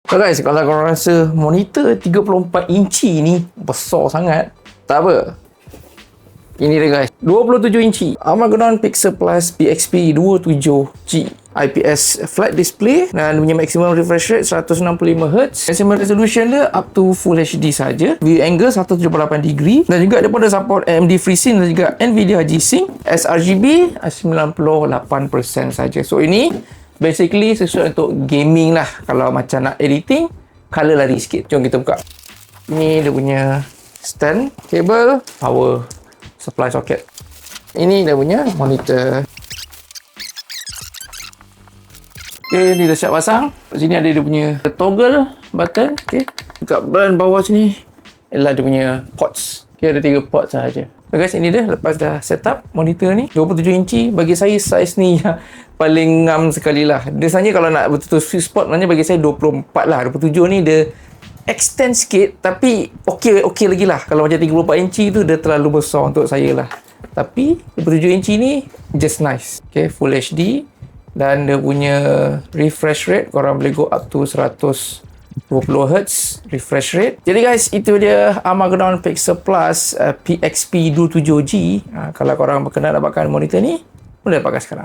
So guys, kalau korang rasa monitor 34 inci ni besar sangat, tak apa. Ini dia guys, 27 inci Armageddon Pixel Plus PXP 27G IPS flat display dan punya maximum refresh rate 165Hz. Maximum resolution dia up to Full HD saja. View angle 178 degree dan juga dia pun ada support AMD FreeSync dan juga Nvidia G-Sync. sRGB 98% saja. So ini basically sesuai untuk gaming lah. Kalau macam nak editing, color lari sikit. Jom kita buka. Ini dia punya stand, kabel, power supply socket. Ini dia punya monitor. Okay, ni dah siap pasang. Kat sini ada dia punya toggle button. Okay, dekat bahagian bawah sini ialah dia punya ports. Okay, ada 3 ports sahaja. So guys, ini dia lepas dah set up monitor ni. 27 inci bagi saya saiz ni yang paling ngam sekali lah. Dia sebenarnya kalau nak betul-betul sweet spot, maknanya bagi saya 24 lah. 27 ni dia extend sikit tapi okey lagi lah. Kalau macam 34 inci tu dia terlalu besar untuk saya lah. Tapi 27 inci ni just nice. Okay, Full HD dan dia punya refresh rate korang boleh go up to 120Hz refresh rate. Jadi guys, itu dia Armageddon Pixel Plus PXP 27G. Kalau korang berkenan dapatkan monitor ni, boleh dapatkan sekarang.